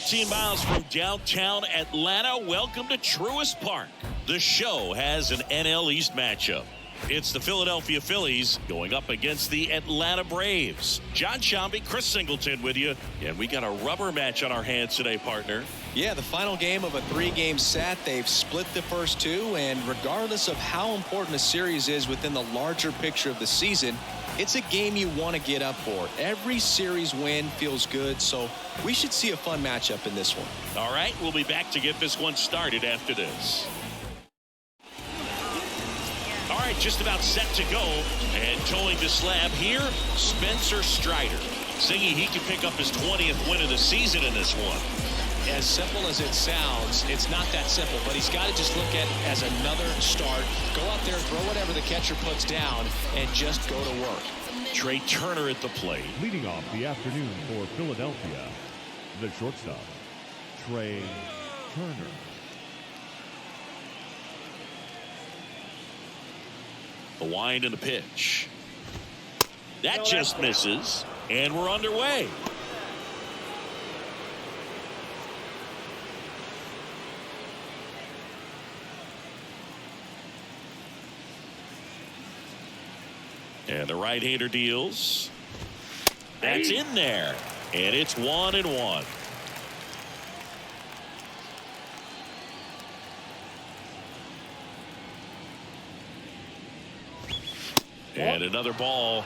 15 miles from downtown Atlanta, welcome to Truist Park. The show has an NL East matchup. It's the Philadelphia Phillies going up against the Atlanta Braves. John Shambi, Chris Singleton with you. And we got a rubber match on our hands today, partner. Yeah, the final game of a 3-game set. They've split the first two, and regardless of how important a series is within the larger picture of the season, it's a game you want to get up for. Every series win feels good, so we should see a fun matchup in this one. All right, we'll be back to get this one started after this. All right, just about set to go. And towing the slab here, Spencer Strider. Singing he can pick up his 20th win of the season in this one. As simple as it sounds, it's not that simple, but he's got to just look at it as another start. Go out there, throw whatever the catcher puts down, and just go to work. Trey Turner at the plate. Leading off the afternoon for Philadelphia, the shortstop, Trey Turner. The wind and the pitch. That just misses, and we're underway. And the right-hander deals. That's in there. And it's 1-1. And another ball.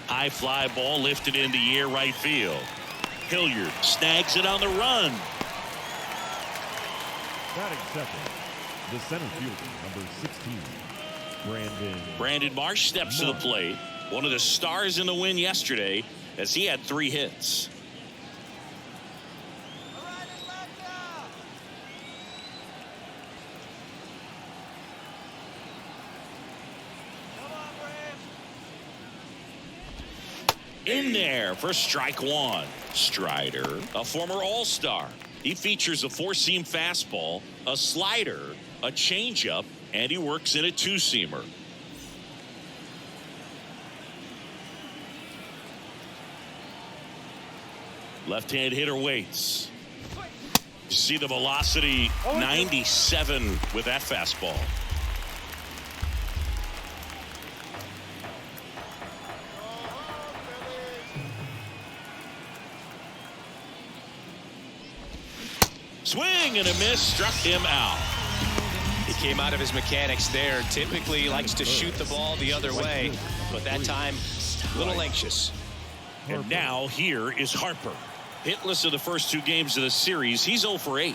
High fly ball lifted in the air right field. Hilliard snags it on the run. Batting second, the center fielder, number 16, Brandon Marsh steps to the plate. One of the stars in the win yesterday, as he had 3 hits. In there for strike one. Strider, a former All-Star. He features a 4-seam fastball, a slider, a changeup, and he works in a 2-seamer. Left-hand hitter waits. You see the velocity, 97 with that fastball. Swing and a miss, struck him out. He came out of his mechanics there. Typically he likes to shoot the ball the other way, but that time a little anxious. And now here is Harper. Hitless in the first 2 games of the series. He's 0 for 8.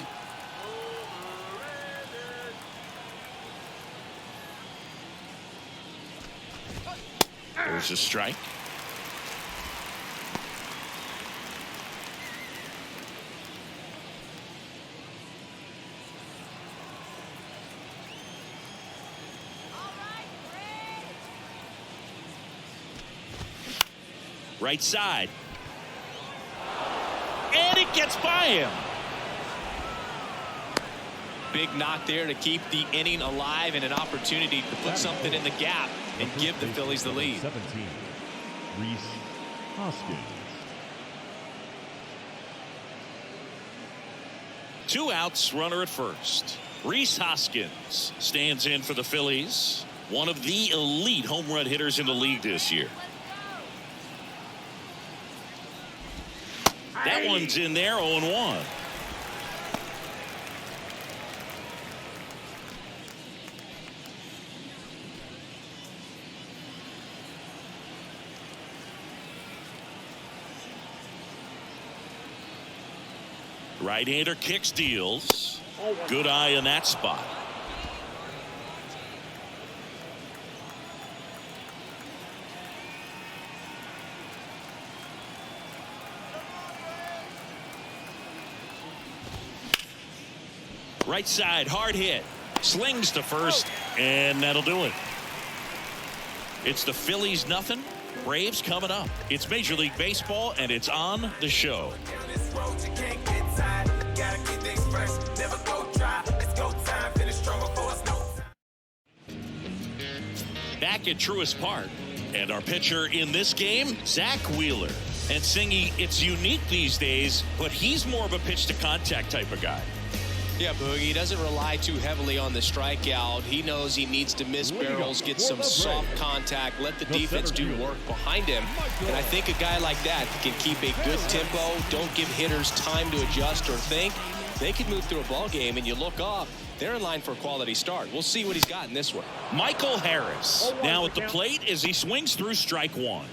There's a strike. Right side. And it gets by him. Big knock there to keep the inning alive and an opportunity to put something in the gap and give the Phillies the lead. 17, Rhys Hoskins. 2 outs, runner at first. Rhys Hoskins stands in for the Phillies. One of the elite home run hitters in the league this year. That one's in there, 0-1. Right-hander kicks, deals. Good eye in that spot. Right side, hard hit. Slings to first, and that'll do it. It's the Phillies nothing, Braves coming up. It's Major League Baseball, and it's on the show. Back at Truist Park. And our pitcher in this game, Zach Wheeler. And Singy, it's unique these days, but he's more of a pitch-to-contact type of guy. Yeah, Boogie, he doesn't rely too heavily on the strikeout. He knows he needs to miss barrels, get some soft contact, let the defense do work behind him. And I think a guy like that can keep a good tempo, don't give hitters time to adjust or think. They can move through a ball game, and you look up, they're in line for a quality start. We'll see what he's got in this one. Michael Harris now at the plate as he swings through strike one.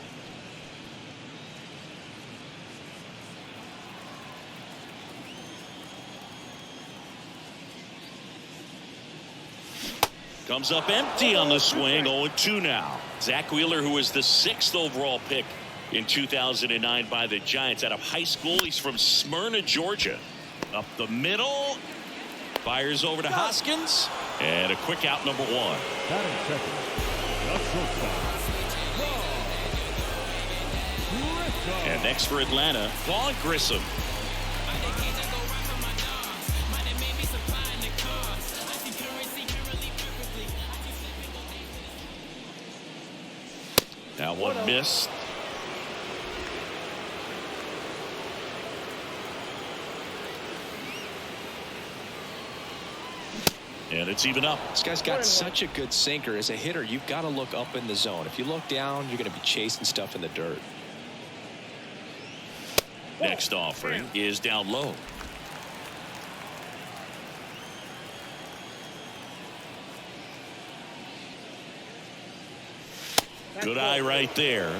Comes up empty on the swing. 0-2 now. Zach Wheeler, who was the 6th overall pick in 2009 by the Giants out of high school. He's from Smyrna, Georgia. Up the middle. Fires over to Hoskins. And a quick out, number 1. Batting second, the shortstop. And next for Atlanta, Vaughn Grissom. Now one missed. And it's even up. This guy's got such a good sinker. As a hitter, you've got to look up in the zone. If you look down, you're going to be chasing stuff in the dirt. Next offering is down low. Good eye right there.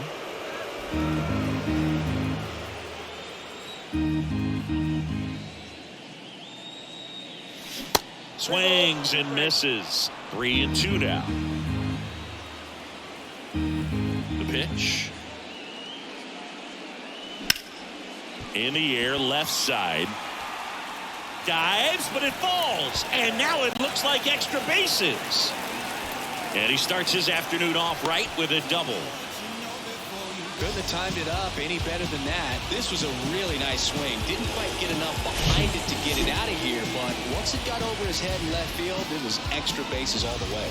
Swings and misses. 3-2 now. The pitch. In the air, left side. Dives, but it falls. And now it looks like extra bases. And he starts his afternoon off right with a double. Couldn't have timed it up any better than that. This was a really nice swing. Didn't quite get enough behind it to get it out of here, but once it got over his head in left field, it was extra bases all the way.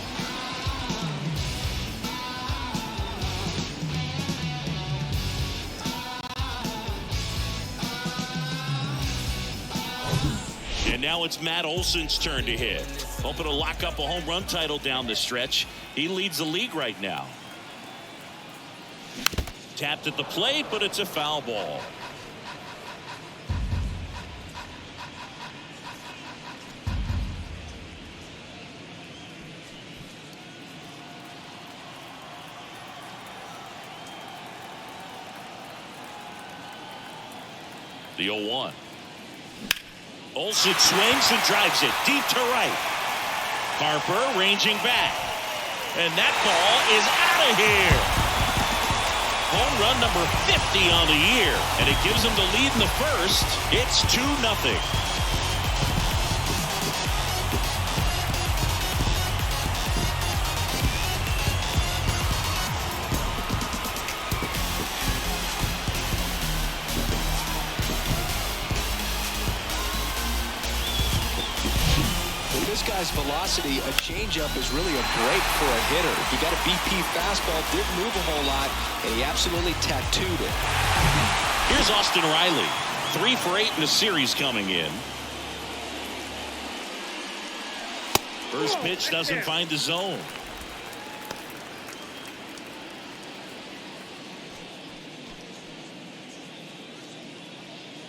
And now it's Matt Olson's turn to hit. Hoping to lock up a home run title down the stretch. He leads the league right now. Tapped at the plate, but it's a foul ball. The 0-1. Olson swings and drives it deep to right. Harper ranging back. And that ball is out of here. Home run number 50 on the year. And it gives him the lead in the first. It's 2-0. This guy's velocity, a changeup is really a break for a hitter. He got a BP fastball, didn't move a whole lot, and he absolutely tattooed it. Here's Austin Riley. 3 for 8 in the series coming in. First pitch doesn't find the zone.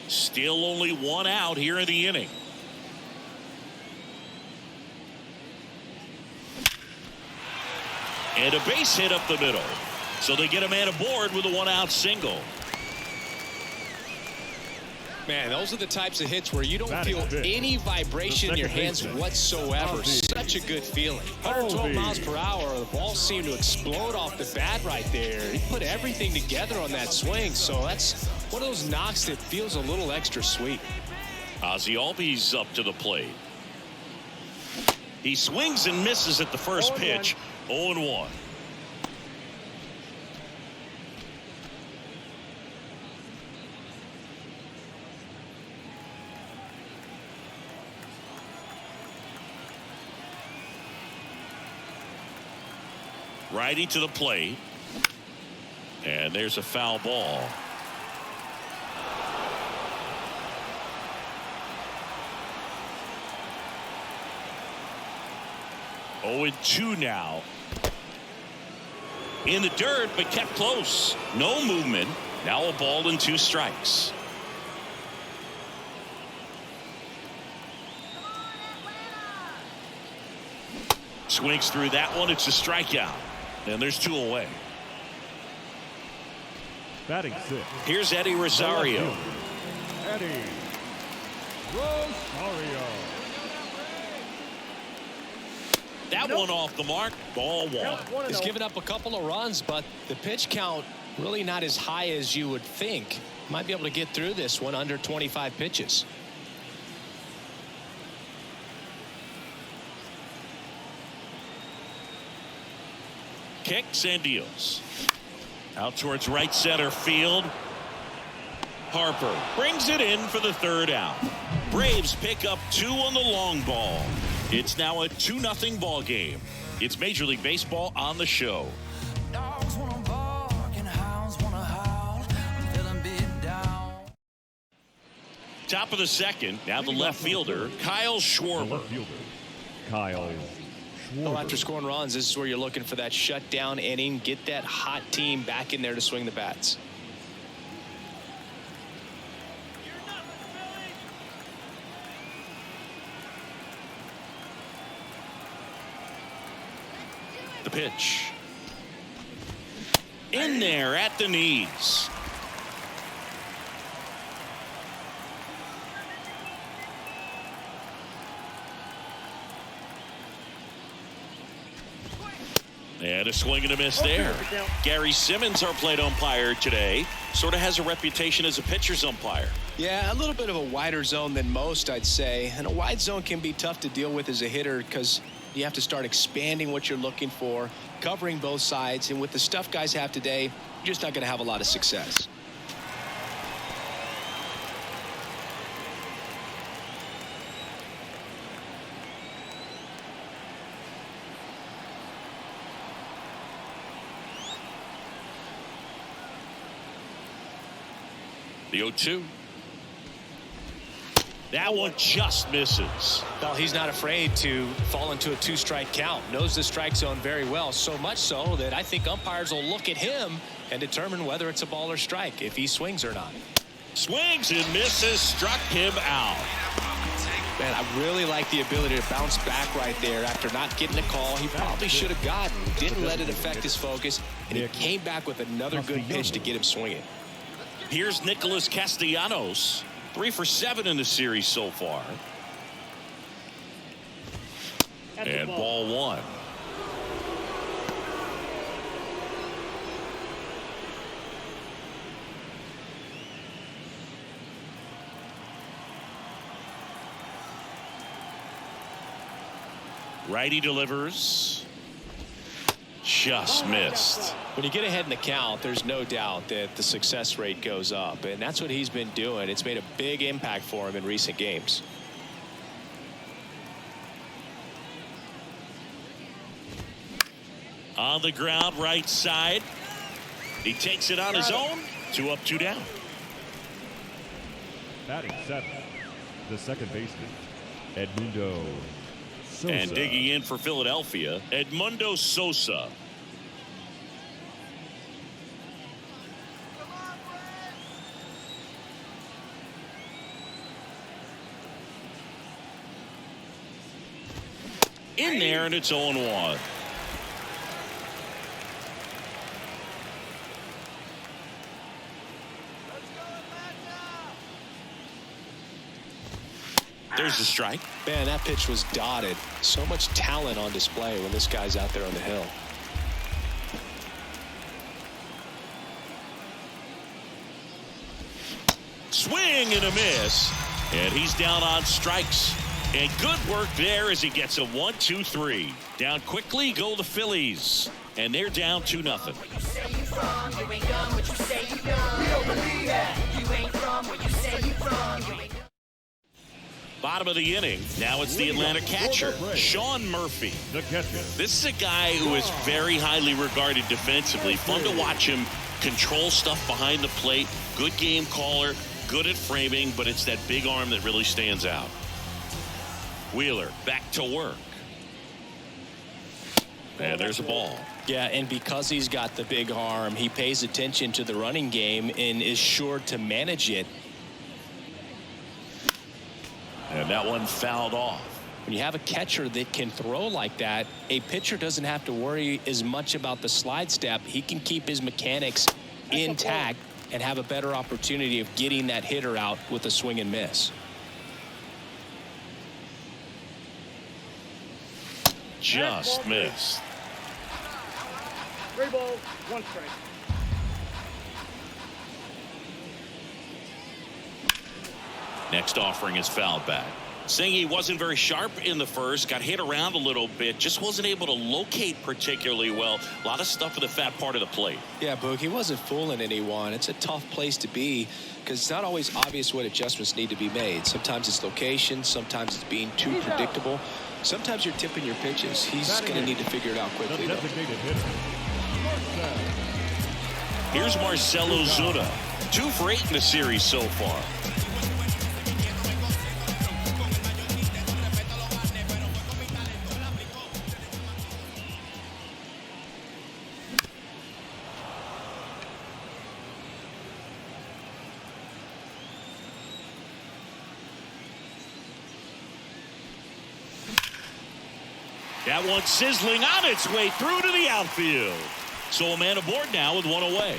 Still only 1 out here in the inning. And a base hit up the middle. So they get a man aboard with a 1-out single. Man, those are the types of hits where you don't feel any vibration in your hands whatsoever. Such a good feeling. 112 miles per hour. The ball seemed to explode off the bat right there. He put everything together on that swing. So that's one of those knocks that feels a little extra sweet. Ozzie Albies up to the plate. He swings and misses at the first pitch. 0-1. Righty to the plate. And there's a foul ball. Oh, 0-2 now. In the dirt, but kept close. No movement. Now a ball and 2 strikes. Swings through that one. It's a strikeout. And there's 2 away. Batting 6. Here's Eddie Rosario. Eddie Rosario. That one off the mark. Ball 1. He's given up a couple of runs, but the pitch count really not as high as you would think. Might be able to get through this one under 25 pitches. Kicks and deals. Out towards right center field. Harper brings it in for the 3rd out. Braves pick up 2 on the long ball. It's now a 2-0 ball game. It's Major League Baseball on the show. Dogs wanna bark and hounds wanna howl. I'm feeling beat down. Top of the 2nd. Now the left fielder, Kyle Schwarber. Kyle Well, Schwarber. after scoring runs, this is where you're looking for that shutdown inning. Get that hot team back in there to swing the bats. The pitch. In there at the knees. And a swing and a miss there. Gary Simmons, our plate umpire today, sort of has a reputation as a pitcher's umpire. Yeah, a little bit of a wider zone than most, I'd say. And a wide zone can be tough to deal with as a hitter because you have to start expanding what you're looking for, covering both sides. And with the stuff guys have today, you're just not going to have a lot of success. The 0-2. That one just misses. Well, he's not afraid to fall into a 2-strike count. Knows the strike zone very well, so much so that I think umpires will look at him and determine whether it's a ball or strike, if he swings or not. Swings and misses, struck him out. Man, I really like the ability to bounce back right there after not getting a call he probably should have gotten. Didn't let it affect his focus, and he came back with another good pitch to get him swinging. Here's Nicholas Castellanos. 3 for 7 in the series so far. And ball 1. Righty delivers. Just missed. When you get ahead in the count, there's no doubt that the success rate goes up, and that's what he's been doing. It's made a big impact for him in recent games. On the ground, right side. He takes it on his own. 2 up, 2 down. Batting 7. The second baseman, Edmundo Sosa. And digging in for Philadelphia, Edmundo Sosa. In there, and it's 0-1. There's the strike. Man, that pitch was dotted. So much talent on display when this guy's out there on the hill. Swing and a miss. And he's down on strikes. And good work there as he gets a 1-2-3. Down quickly go the Phillies. And they're down 2-0. Bottom of the inning. Now it's the Atlanta catcher, Sean Murphy. The catcher. This is a guy who is very highly regarded defensively. Fun to watch him control stuff behind the plate. Good game caller, good at framing, but it's that big arm that really stands out. Wheeler back to work. And there's a ball. Yeah, and because he's got the big arm, he pays attention to the running game and is sure to manage it. And that one fouled off. When you have a catcher that can throw like that, a pitcher doesn't have to worry as much about the slide step. He can keep his mechanics intact and have a better opportunity of getting that hitter out with a swing and miss. Just missed. 3 balls, 1 strike. Next offering is fouled back. Saying he wasn't very sharp in the first, got hit around a little bit, just wasn't able to locate particularly well. A lot of stuff at the fat part of the plate. Yeah, Boog, he wasn't fooling anyone. It's a tough place to be because it's not always obvious what adjustments need to be made. Sometimes it's location, sometimes it's being too predictable. Sometimes you're tipping your pitches. He's going to need to figure it out quickly, though. Here's Marcell Ozuna. 2 for 8 in the series so far. That one sizzling on its way through to the outfield. So a man aboard now with 1 away.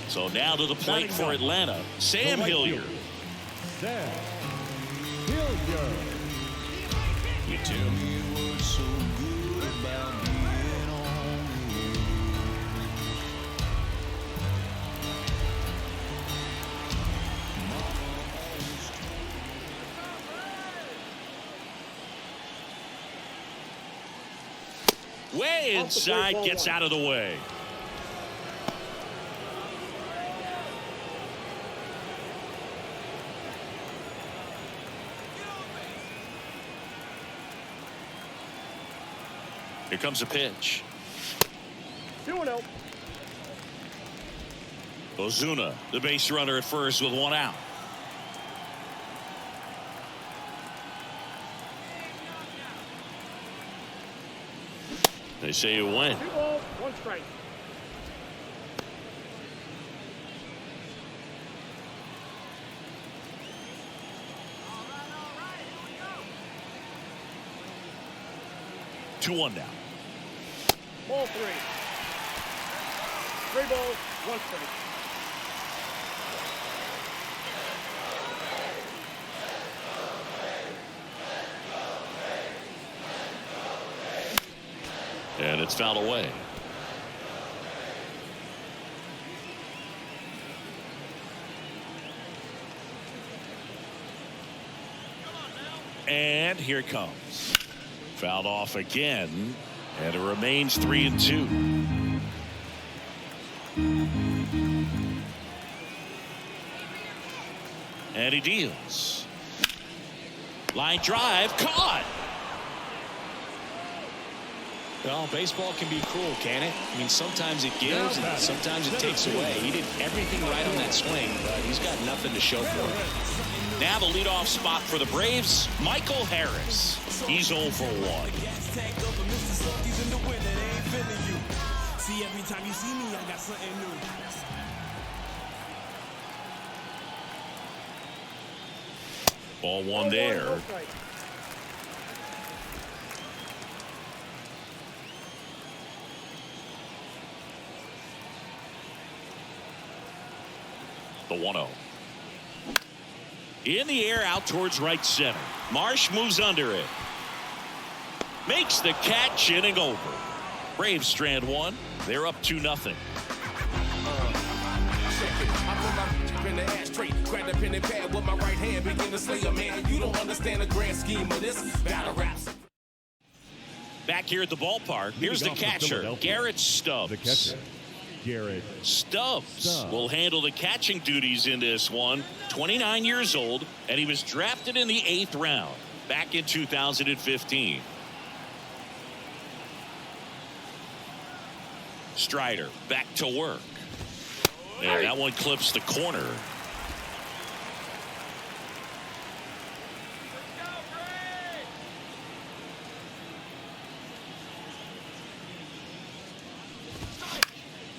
So now to the plate for Atlanta, Sam Hilliard. Sam Hilliard. You too. Way inside, gets out of the way. Here comes a pitch. 2-0. Ozuna, the base runner at first with 1 out. They say you win. 2 balls, 1 strike. Two one now. Ball 3. 3 balls, 1 strike. And it's fouled away. And here it comes. Fouled off again. And it remains 3-2. And he deals. Line drive, caught. Well, baseball can be cruel, can it? I mean, sometimes it gives and sometimes it takes away. He did everything right on that swing, but he's got nothing to show for it. Now the leadoff spot for the Braves, Michael Harris. He's 0 for 1. See, every time you see me, I got something new. Ball 1 there. The 1-0. In the air out towards right center. Marsh moves under it. Makes the catch, inning over. Braves strand 1. They're up 2-0. In the ashtray, grab the pen and pad with my right hand, begin to slay a man. You don't understand the grand scheme of this battle raps. Back here at the ballpark, here's the catcher, Garrett Stubbs. The catcher, Stubbs will handle the catching duties in this one. 29 years old, and he was drafted in the 8th round back in 2015. Strider back to work. And that one clips the corner.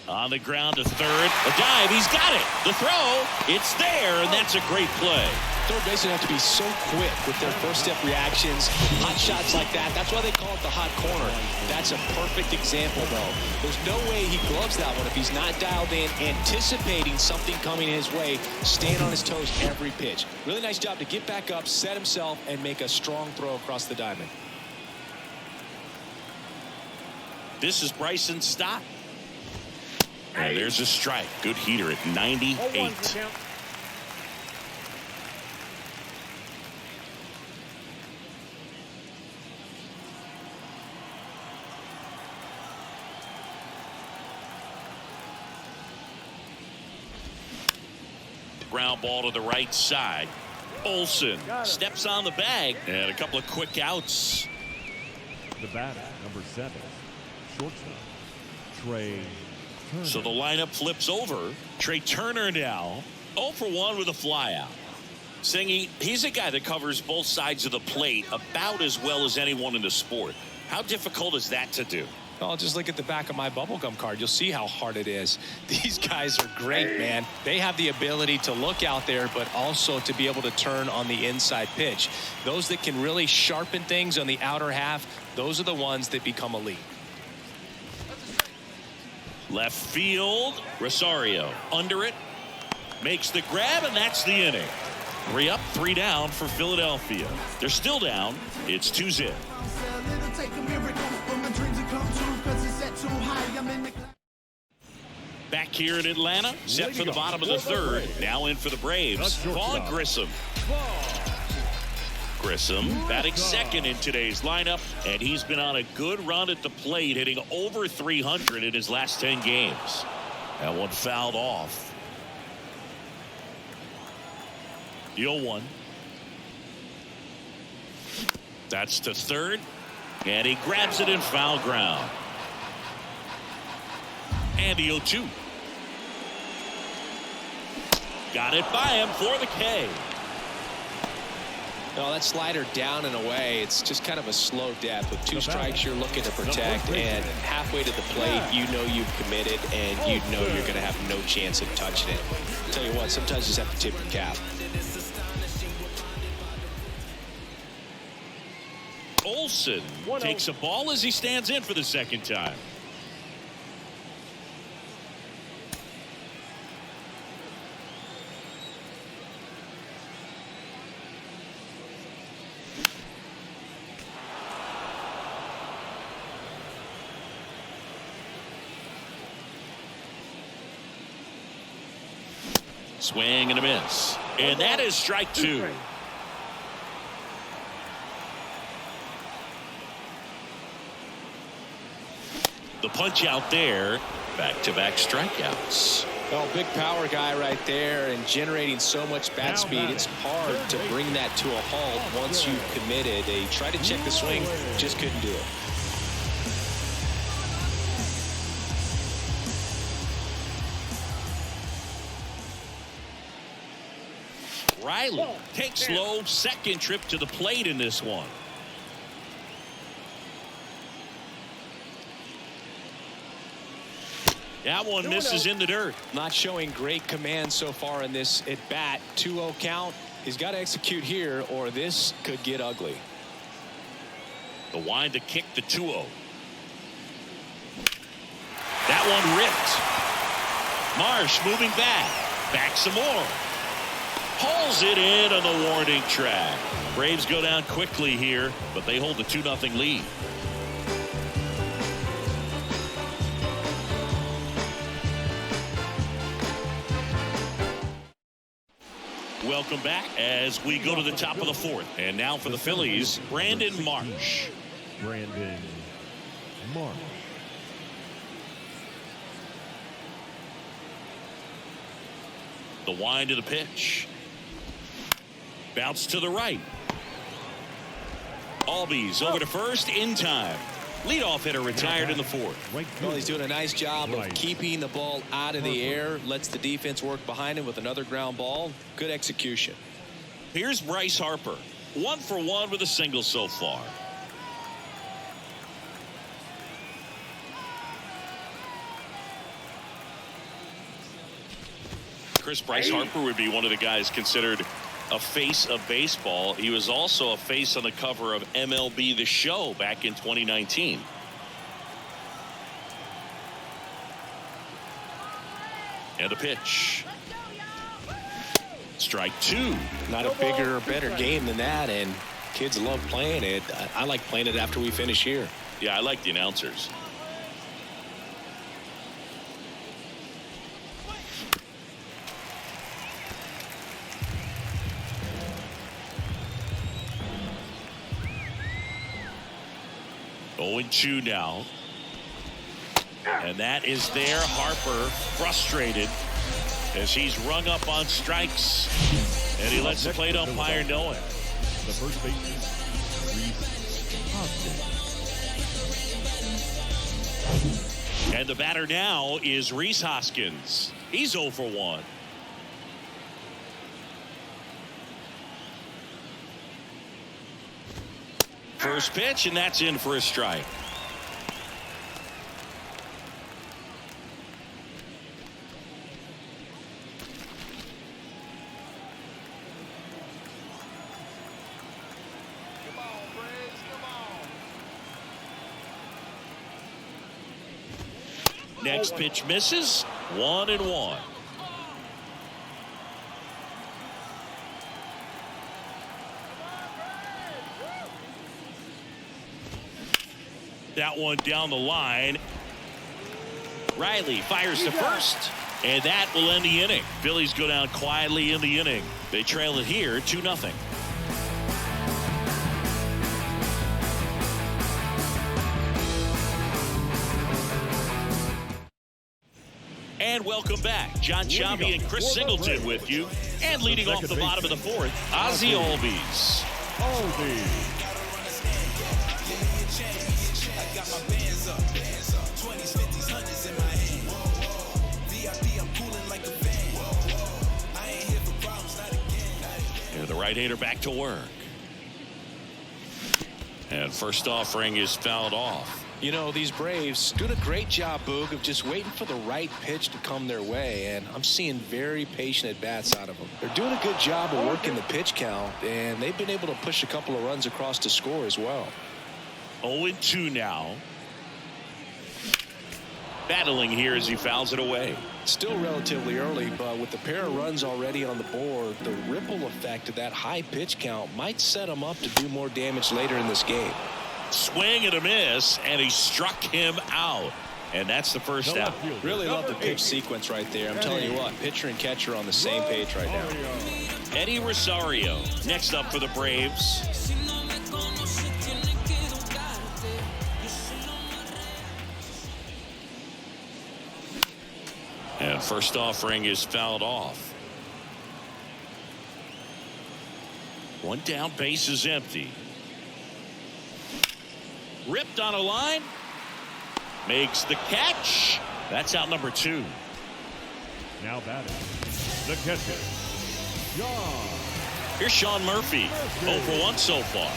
On the ground to third. A dive. He's got it. The throw. It's there, and that's a great play. Third basemen have to be so quick with their first step reactions. Hot shots like that. That's why they call it the hot corner. That's a perfect example, though. There's no way he gloves that one if he's not dialed in, anticipating something coming his way, staying on his toes every pitch. Really nice job to get back up, set himself, and make a strong throw across the diamond. This is Bryson Stott. And there's a strike. Good heater at 98. Ground ball to the right side. Olson steps on the bag, and a couple of quick outs. The batter, number 7, shortstop, Trey Turner. So the lineup flips over. Trey Turner now 0 for 1 with a flyout. Singy, he's a guy that covers both sides of the plate about as well as anyone in the sport. How difficult is that to do? Well, just look at the back of my bubblegum card. You'll see how hard it is. These guys are great, man. They have the ability to look out there, but also to be able to turn on the inside pitch. Those that can really sharpen things on the outer half, those are the ones that become elite. Left field. Rosario under it. Makes the grab, and that's the inning. 3 up, 3 down for Philadelphia. They're still down. It's 2-0. Back here in Atlanta, set for the bottom of the 3rd. Now in for the Braves. Vaughn Grissom. Grissom batting 2nd in today's lineup, and he's been on a good run at the plate, hitting over 300 in his last 10 games. That one fouled off. The 0-1. That's to 3rd, and he grabs it in foul ground. And the 0-2. Got it by him for the K. No, that slider down and away, it's just kind of a slow death. With 2 strikes you're looking to protect, and halfway to the plate you know you've committed, and you know you're going to have no chance of touching it. I'll tell you what, sometimes you just have to tip your cap. Olson takes a ball as he stands in for the 2nd time. Swing and a miss. And that is strike 2. The punch out there. Back-to-back strikeouts. Well, big power guy right there and generating so much bat speed. It's hard to bring that to a halt once you've committed. They tried to check the swing, just couldn't do it. Riley takes low, 2nd trip to the plate in this one. That one misses in the dirt. Not showing great command so far in this at bat. 2-0 count. He's got to execute here or this could get ugly. The wind to kick the 2-0. That one ripped. Marsh moving back some more. Hauls it in on the warning track. Braves go down quickly here, but they hold the 2-0 lead. Welcome back as we go to the top of the 4th. And now for the Phillies, Brandon Marsh. Brandon Marsh. The wind of the pitch. Bounce to the right. Albies over to first in time. Leadoff hitter retired in the fourth. Well, he's doing a nice job of keeping the ball out of the air. Lets the defense work behind him with another ground ball. Good execution. Here's Bryce Harper. 1 for 1 with a single so far. Bryce Harper would be one of the guys considered a face of baseball. He was also a face on the cover of MLB The Show back in 2019. And a pitch. Strike 2. Not a bigger or better game than that, and kids love playing it. I like playing it after we finish here. Yeah, I like the announcers. Oh, 2 now. And that is there. Harper frustrated as he's rung up on strikes. And he lets the plate umpire know it. The first baseman, Hoskins. And the batter now is Rhys Hoskins. He's 0 for 1. First pitch, and that's in for a strike. Next pitch misses. 1-1. That one down the line. Riley fires to first, and that will end the inning. Phillies go down quietly in the inning. They trail it here 2-0. And welcome back. John Chambi and Chris Singleton with you. And leading off the bottom of the fourth, Ozzie Albies. And the right-hander back to work. And first offering is fouled off. You know, these Braves doing a great job, Boog, of just waiting for the right pitch to come their way, and I'm seeing very patient at-bats out of them. They're doing a good job of working the pitch count, and they've been able to push a couple of runs across to score as well. 0-2 now. Battling here as he fouls it away. Still relatively early, but with the pair of runs already on the board, the ripple effect of that high pitch count might set him up to do more damage later in this game. Swing and a miss, and he struck him out. And that's the first out. Really love the pitch sequence right there. I'm telling you what, pitcher and catcher on the same page right now. Eddie Rosario next up for the Braves. And first offering is fouled off. One down, base is empty. Ripped on a line. Makes the catch. That's out number 2. Now batting, the catcher, John. Here's Sean Murphy. 0 for 1 so far.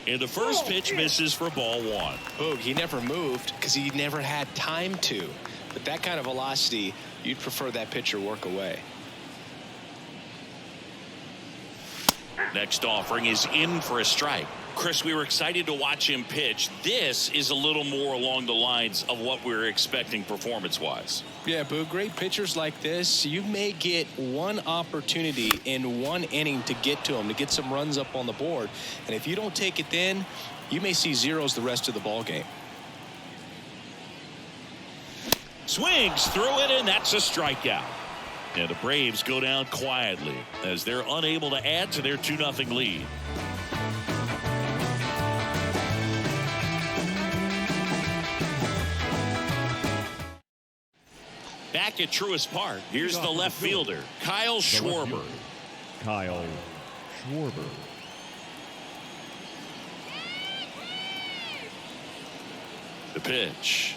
And the first pitch misses for ball 1. Boog, he never moved because he never had time to. But that kind of velocity, you'd prefer that pitcher work away. Next offering is in for a strike. Chris, we were excited to watch him pitch. This is a little more along the lines of what we were expecting performance-wise. Yeah, Boo, great pitchers like this, you may get one opportunity in one inning to get to them, to get some runs up on the board. And if you don't take it then, you may see zeros the rest of the ball game. Swings through it, and that's a strikeout. And the Braves go down quietly as they're unable to add to their 2-0 lead. Back at Truist Park, here's the left fielder, Kyle Schwarber. Kyle Schwarber. The pitch.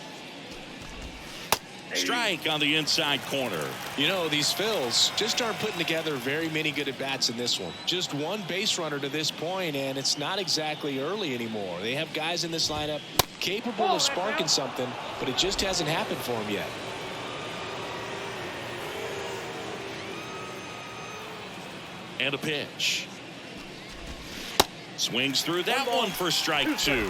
Strike on the inside corner. You know, these Phils just aren't putting together very many good at-bats in this one. Just one base runner to this point, and it's not exactly early anymore. They have guys in this lineup capable of sparking something, but it just hasn't happened for them yet. And a pitch. Swings through that one for strike two.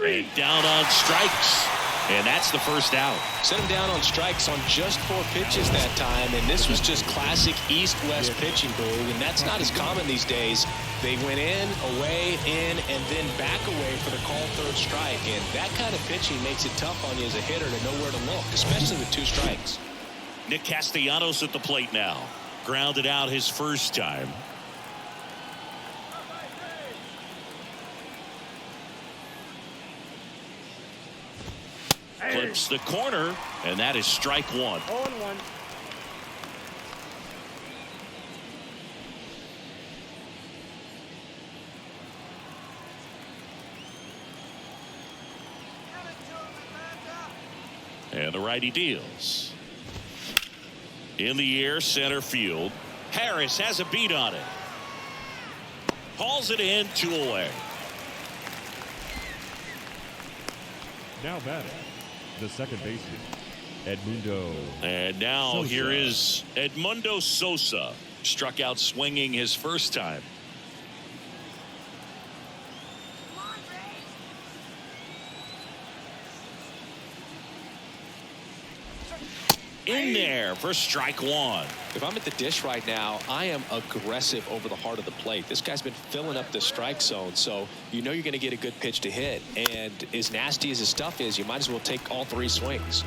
And down on strikes. And that's the first out. Set him down on strikes on just 4 pitches that time, and this was just classic East-West pitching, Boog, and that's not as common these days. They went in, away, in, and then back away for the called third strike, and that kind of pitching makes it tough on you as a hitter to know where to look, especially with 2 strikes. Nick Castellanos at the plate now. Grounded out his first time. Clips the corner, and that is strike one. 0-1. And the righty deals. In the air, center field. Harris has a beat on it. Hauls it in, 2 away. Now batting, the second baseman, Edmundo. And now Sosa. here is Edmundo Sosa. Struck out swinging his first time. In there for strike one. If I'm at the dish right now, I am aggressive over the heart of the plate. This guy's been filling up the strike zone, so you know you're going to get a good pitch to hit. And as nasty as his stuff is, you might as well take all 3 swings.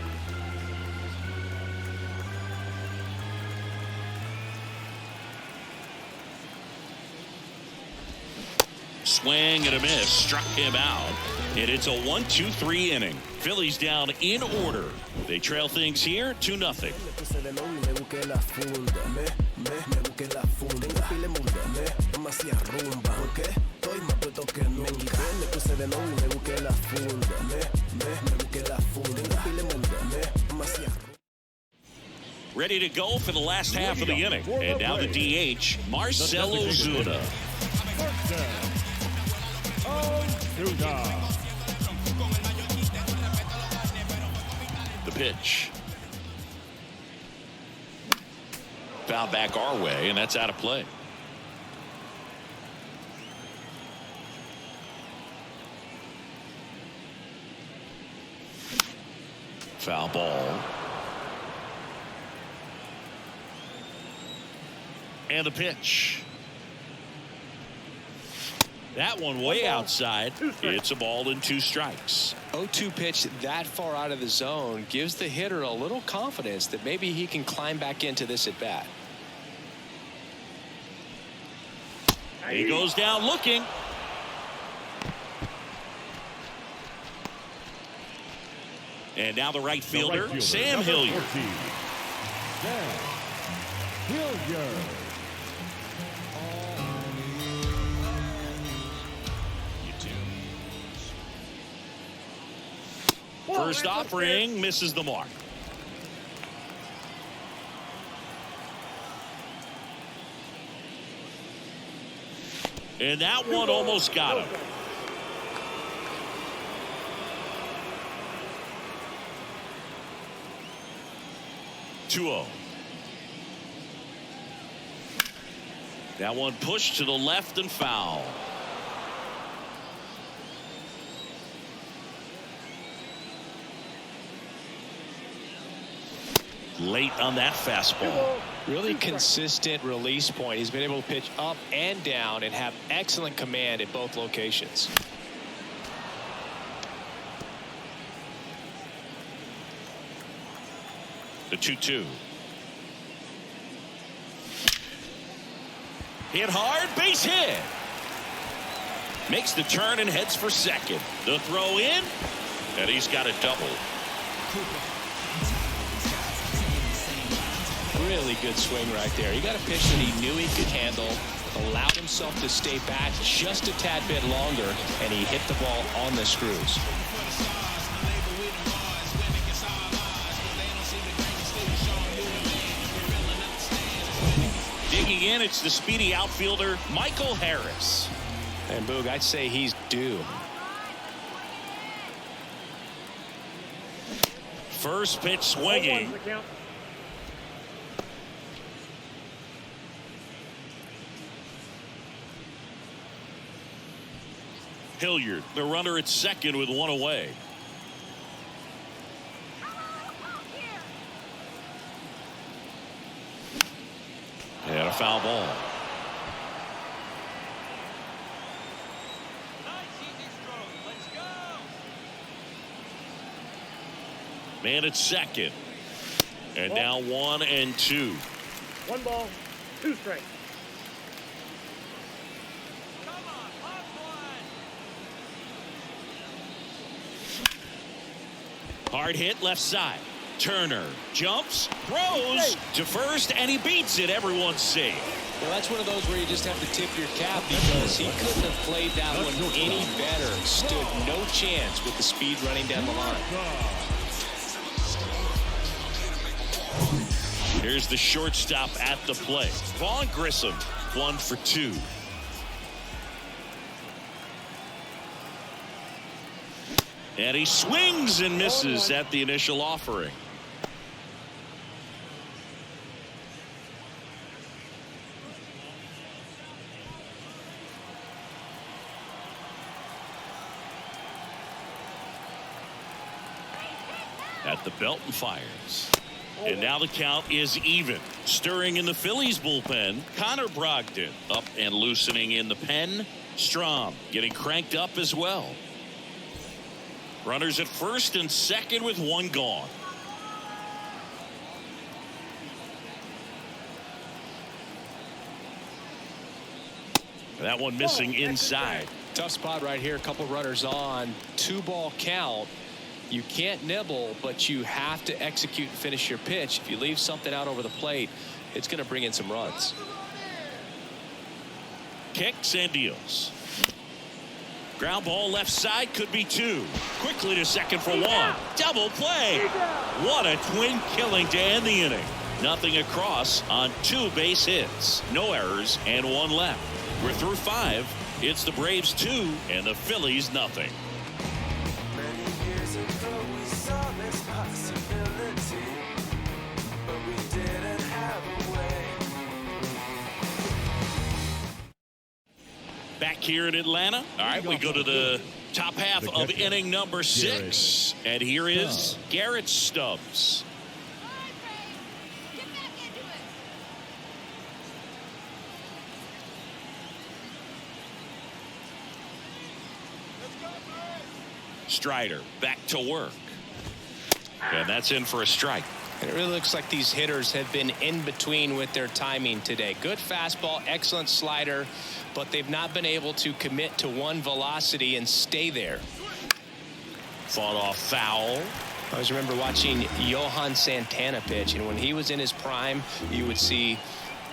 Swing and a miss. Struck him out. And it's a 1-2-3 inning. Phillies down in order. They trail things here 2-0. Ready to go for the last half of the inning. And now the DH, Marcell Ozuna. The pitch. Foul back our way, and that's out of play. Foul ball. And the pitch. That one way outside. It's a ball and 2 strikes. 0-2 pitch that far out of the zone gives the hitter a little confidence that maybe he can climb back into this at bat. He goes down looking. And now the right fielder, Sam Hilliard. Sam Hilliard. First offering misses the mark. And that one almost got him. (2-0). That one pushed to the left and foul. Late on that fastball. Really consistent release point. He's been able to pitch up and down and have excellent command at both locations. The 2-2. Hit hard, base hit. Makes the turn and heads for second. The throw in, and he's got a double. Really good swing right there. He got a pitch that he knew he could handle, allowed himself to stay back just a tad bit longer, and he hit the ball on the screws. Digging in, it's the speedy outfielder, Michael Harris. And Boog, I'd say he's due. First pitch swinging. 0-1 the count. Hilliard, the runner at second with one away. And a foul ball. Man at second. And now 1-2. 1 ball, 2 strikes. Hard hit left side. Turner jumps, throws to first, and he beats it. Everyone's safe. Well, that's one of those where you just have to tip your cap because he couldn't have played that one any better. Stood no chance with the speed running down the line. Here's the shortstop at the plate. Vaughn Grissom, 1 for 2. And he swings and misses at the initial offering. At the belt and fires. And now the count is even. Stirring in the Phillies bullpen, Connor Brogdon up and loosening in the pen. Strom getting cranked up as well. Runners at first and second with 1 gone. That one missing inside. Tough spot right here. A couple runners on. 2-ball count. You can't nibble, but you have to execute and finish your pitch. If you leave something out over the plate, it's going to bring in some runs. Kicks and deals. Ground ball left side, could be 2. Quickly to second for 1. Double play. What a twin killing to end the inning. Nothing across on 2 base hits. No errors and 1 left. We're through 5. It's the Braves 2 and the Phillies nothing. Many years ago we saw this possibility, but we didn't have a way. Back here in Atlanta. All right, we go to the top half of inning number 6. And here is Garrett Stubbs. Strider back to work. And that's in for a strike. And it really looks like these hitters have been in between with their timing today. Good fastball, excellent slider, but they've not been able to commit to one velocity and stay there. Fought off foul. I always remember watching Johan Santana pitch, and when he was in his prime, you would see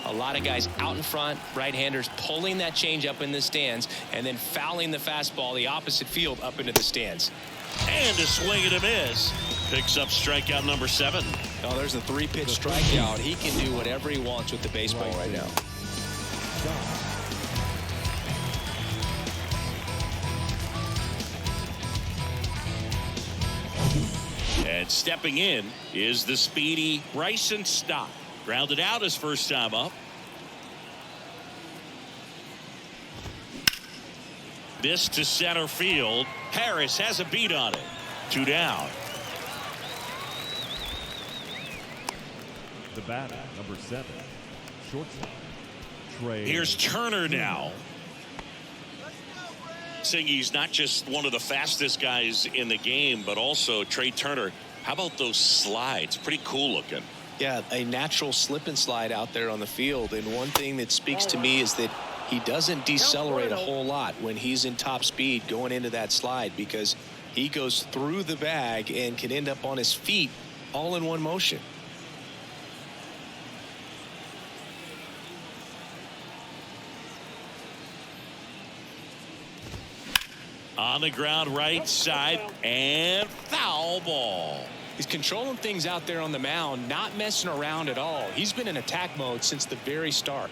a lot of guys out in front, right-handers pulling that change up in the stands and then fouling the fastball the opposite field up into the stands. And a swing and a miss. Picks up strikeout number 7. Oh, there's a 3-pitch strikeout. He can do whatever he wants with the baseball right now. And stepping in is the speedy Bryson Stott. Grounded out his first time up. This to center field. Harris has a beat on it. 2 down. The batter, number 7, shortstop, Trey. Here's Turner now. Saying he's not just one of the fastest guys in the game, but also Trey Turner. How about those slides? Pretty cool looking. Yeah, a natural slip and slide out there on the field. And one thing that speaks to me is that he doesn't decelerate a whole lot when he's in top speed going into that slide, because he goes through the bag and can end up on his feet all in one motion. On the ground, right side, and foul ball. He's controlling things out there on the mound, not messing around at all. He's been in attack mode since the very start.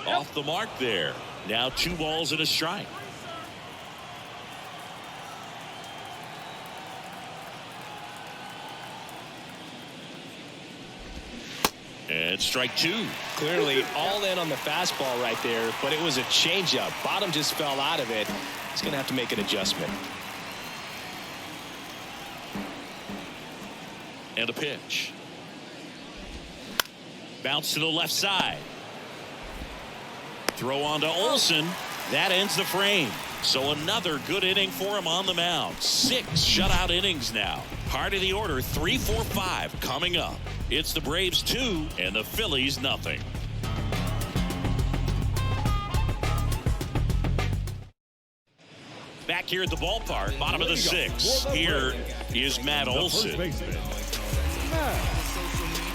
Off the mark there. Now 2 balls and a strike. And strike 2. Clearly all in on the fastball right there, but it was a changeup. Bottom just fell out of it. He's going to have to make an adjustment. And a pitch. Bounce to the left side. Throw on to Olson. That ends the frame. So another good inning for him on the mound. 6 shutout innings now. Part of the order, 3-4-5 coming up. It's the Braves 2 and the Phillies nothing. Back here at the ballpark, bottom of the 6th. Here is Matt Olson.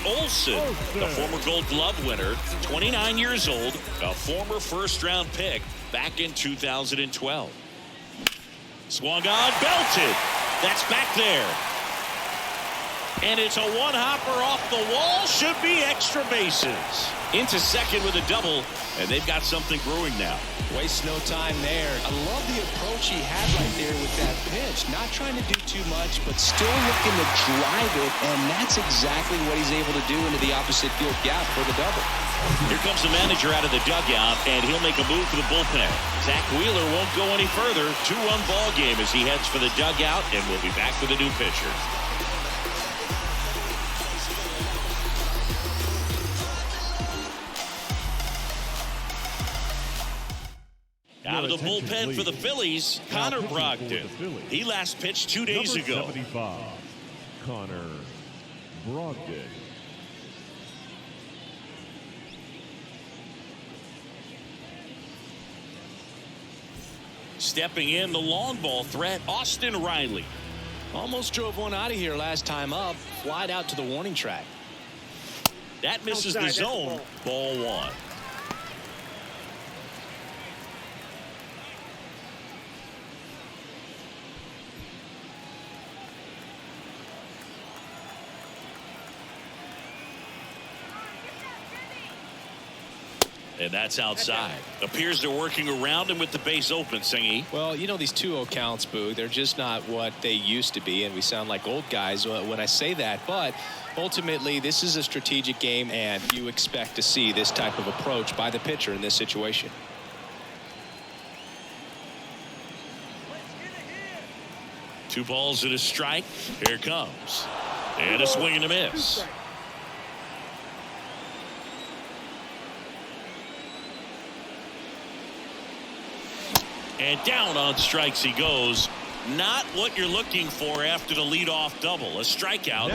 Olson, the former Gold Glove winner, 29 years old, a former first-round pick back in 2012. Swung on, belted. That's back there. And it's a one-hopper off the wall. Should be extra bases. Into second with a double, and they've got something brewing now. Waste no time there. I love the approach he had right there with that pitch. Not trying to do too much, but still looking to drive it, and that's exactly what he's able to do into the opposite field gap for the double. Here comes the manager out of the dugout, and he'll make a move for the bullpen. Zach Wheeler won't go any further. 2-run ball game as he heads for the dugout, and we'll be back with a new pitcher. Out of the bullpen for the Phillies, Connor Brogdon. He last pitched 2 days ago. 75, Connor Brogdon. Stepping in, the long ball threat, Austin Riley. Almost drove one out of here last time up. Flied out to the warning track. That misses the zone. Ball 1. And that's outside. Appears they're working around him with the base open, Singy. Well, you know, these 2-0 counts, Boo, they're just not what they used to be, and we sound like old guys when I say that. But ultimately, this is a strategic game, and you expect to see this type of approach by the pitcher in this situation. Two balls and a strike. Here it comes. And a swing and a miss. And down on strikes he goes. Not what you're looking for after the leadoff double. A strikeout,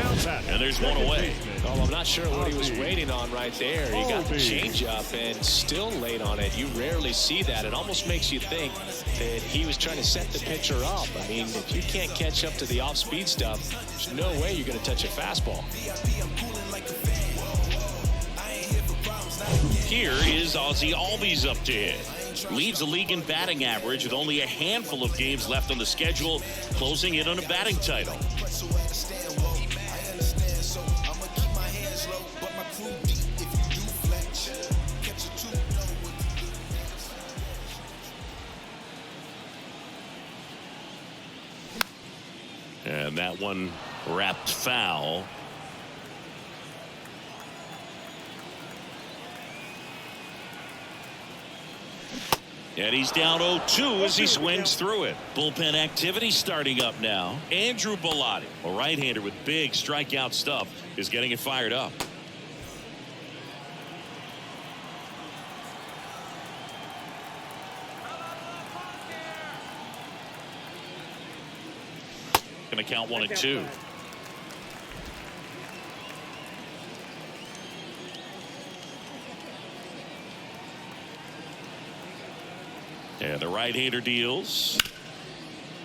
and there's one away. Well, I'm not sure what he was waiting on right there. He got the changeup and still late on it. You rarely see that. It almost makes you think that he was trying to set the pitcher up. I mean, if you can't catch up to the off-speed stuff, there's no way you're going to touch a fastball. Here is Ozzie Albies up to hit. Leads the league in batting average with only a handful of games left on the schedule, closing in on a batting title. And that one wrapped foul. And he's down 0-2 as he swings through it. Bullpen activity starting up now. Andrew Bellotti, a right-hander with big strikeout stuff, is getting it fired up. Going to count 1-2. And the right-hander deals.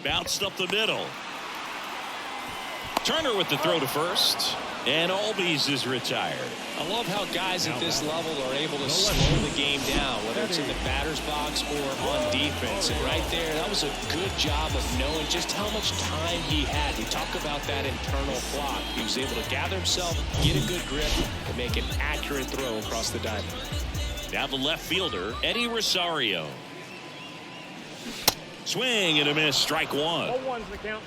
Bounced up the middle. Turner with the throw to first. And Albies is retired. I love how guys at this level are able to slow the game down, whether it's in the batter's box or on defense. And right there, that was a good job of knowing just how much time he had. We talk about that internal clock. He was able to gather himself, get a good grip, and make an accurate throw across the diamond. Now the left fielder, Eddie Rosario. Swing and a miss, strike one. 0-1's the count.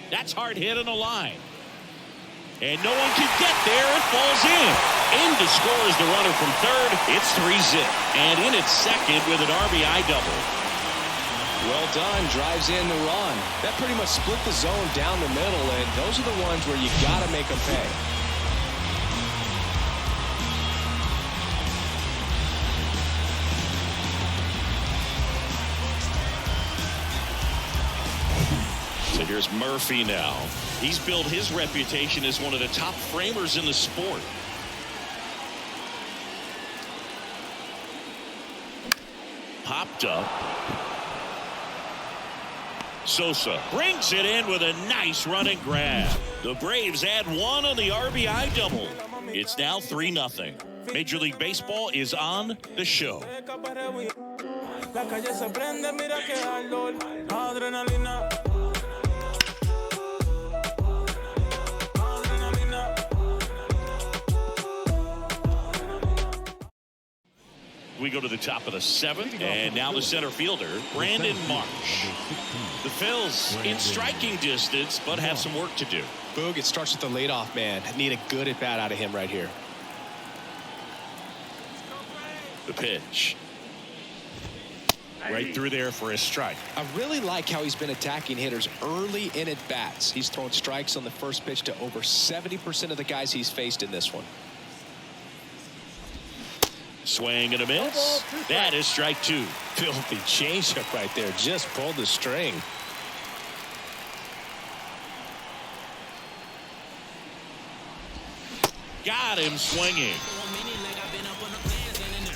That's hard hit on the line. And no one can get there. It falls in. In to score is the runner from third. It's 3-zip. And in at second with an RBI double. Well done. Drives in the run. That pretty much split the zone down the middle, and those are the ones where you got to make them pay. So here's Murphy now. He's built his reputation as one of the top framers in the sport. Popped up. Sosa brings it in with a nice run and grab. The Braves add one on the RBI double. It's now 3-0. Major League Baseball is on the show. La calle se prende, mira que ardor, adrenalina. We go to the top of the 7th, and now the center fielder, Brandon Marsh. The Phils in striking distance, but have some work to do. Boog, it starts with the leadoff man. Need a good at-bat out of him right here. The pitch. Right through there for a strike. I really like how he's been attacking hitters early in at-bats. He's thrown strikes on the first pitch to over 70% of the guys he's faced in this one. Swing and a miss. That is strike 2. Filthy changeup right there. Just pulled the string. Got him swinging.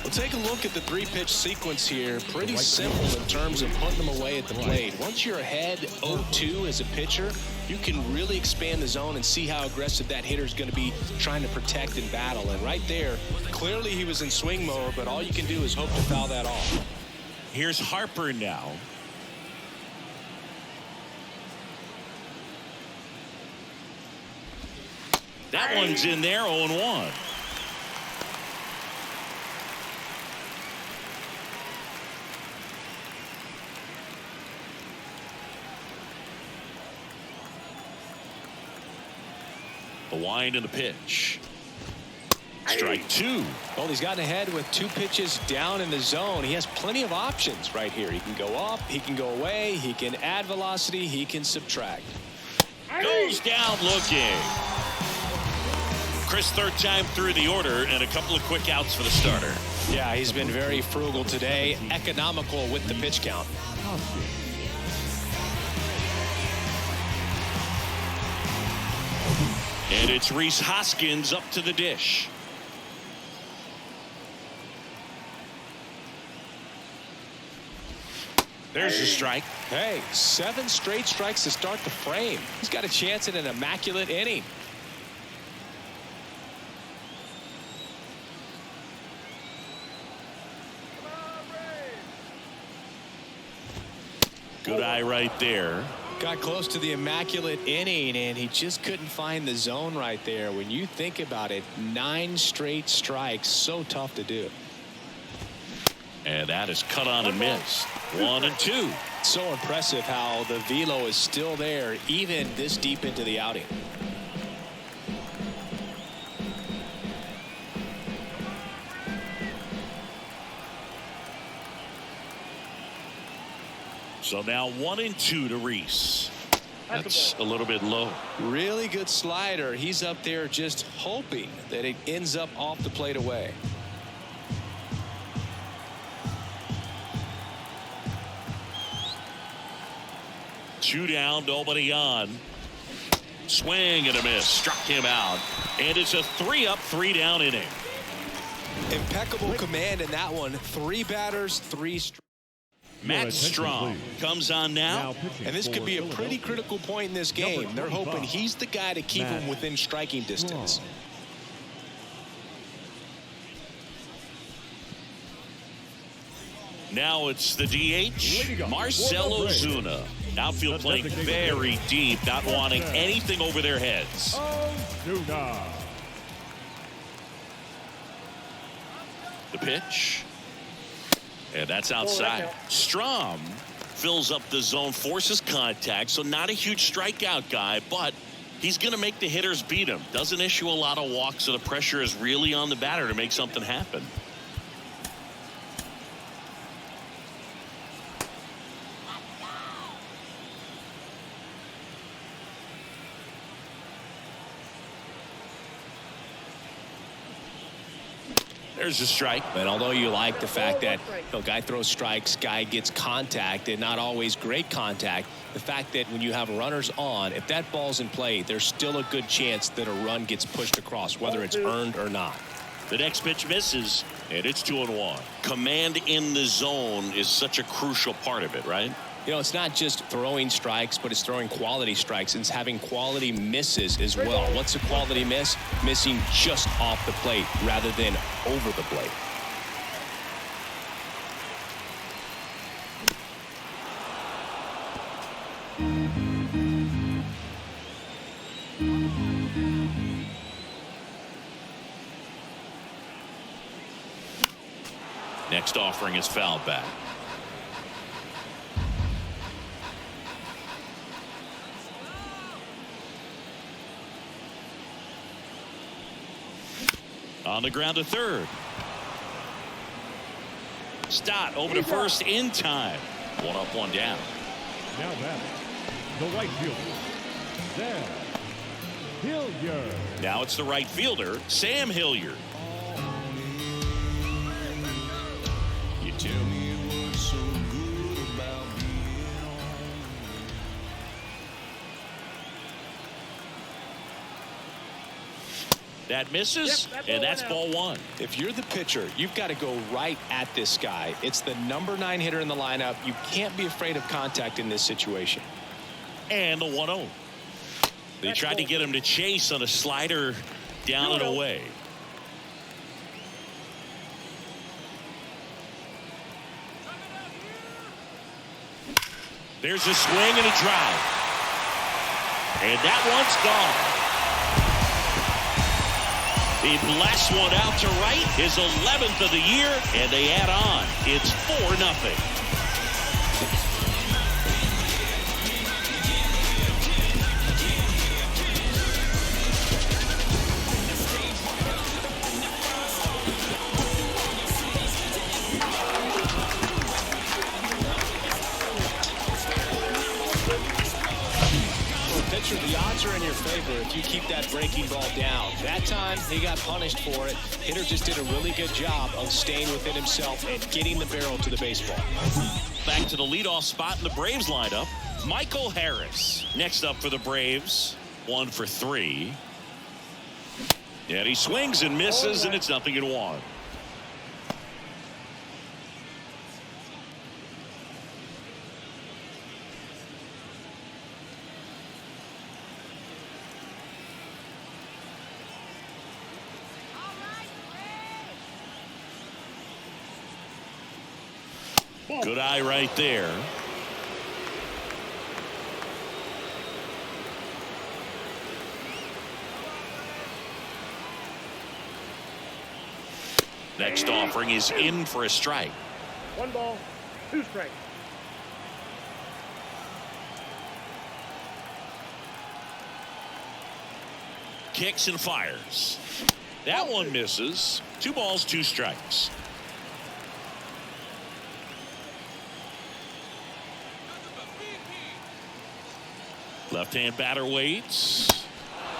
Well, take a look at the 3-pitch sequence here. Pretty simple in terms of putting them away at the plate. Once you're ahead 0-2 as a pitcher, you can really expand the zone and see how aggressive that hitter is going to be trying to protect and battle. And right there, clearly he was in swing mode, but all you can do is hope to foul that off. Here's Harper now. That one's in there, 0-1. The wind and the pitch. Strike 2. Well, he's gotten ahead with 2 pitches down in the zone. He has plenty of options right here. He can go up, he can go away, he can add velocity, he can subtract. Goes down looking. Chris, third time through the order, and a couple of quick outs for the starter. Yeah, he's been very frugal today, economical with the pitch count. And it's Rhys Hoskins up to the dish. There's the strike. Hey, 7 straight strikes to start the frame. He's got a chance at an immaculate inning. Good eye right there. Got close to the immaculate inning, and he just couldn't find the zone right there. When you think about it, 9 straight strikes, so tough to do. And that is cut on and missed. 1-2. So impressive how the velo is still there, even this deep into the outing. So now 1-2 to Rhys. That's a little bit low. Really good slider. He's up there just hoping that it ends up off the plate away. 2 down, nobody on. Swing and a miss. Struck him out. And it's a 3-up, 3-down inning. Impeccable command in that one. 3 batters, 3 strikes. Matt Strom comes on now. And this could be a pretty critical point in this game. They're hoping he's the guy to keep him within striking distance. Now it's the DH, Marcell Ozuna. Outfield playing very deep, not wanting anything over their heads. The pitch. And that's outside. Strom fills up the zone, forces contact, so not a huge strikeout guy, but he's going to make the hitters beat him. Doesn't issue a lot of walks, so the pressure is really on the batter to make something happen. There's a strike. And although you like the fact that guy throws strikes, guy gets contact, and not always great contact, the fact that when you have runners on, if that ball's in play, there's still a good chance that a run gets pushed across, whether it's earned or not. The next pitch misses, and it's 2-1. Command in the zone is such a crucial part of it, right? You know, it's not just throwing strikes, but it's throwing quality strikes and it's having quality misses as well. What's a quality miss? Missing just off the plate rather than over the plate. Next offering is fouled back. On the ground to third. Stott over to first in time. 1 up, 1 down. Now that the right fielder, Sam Hilliard. Now it's the right fielder, Sam Hilliard. You tell me what's so good about being home. That misses, and that's ball 1. If you're the pitcher, you've got to go right at this guy. It's the number 9 hitter in the lineup. You can't be afraid of contact in this situation. And the 1-0. They tried to get him to chase on a slider down and away. There's a swing and a drive. And that one's gone. He blasts one out to right, his 11th of the year, and they add on. It's 4-0. The odds are in your favor if you keep that breaking ball down. That time, he got punished for it. Hitter just did a really good job of staying within himself and getting the barrel to the baseball. Back to the leadoff spot in the Braves lineup, Michael Harris. Next up for the Braves, 1 for 3. And he swings and misses, and it's 0-1. Good eye right there. Next offering is in for a strike. 1 ball, 2 strikes. Kicks and fires. That one misses. 2 balls, 2 strikes. Left-hand batter waits.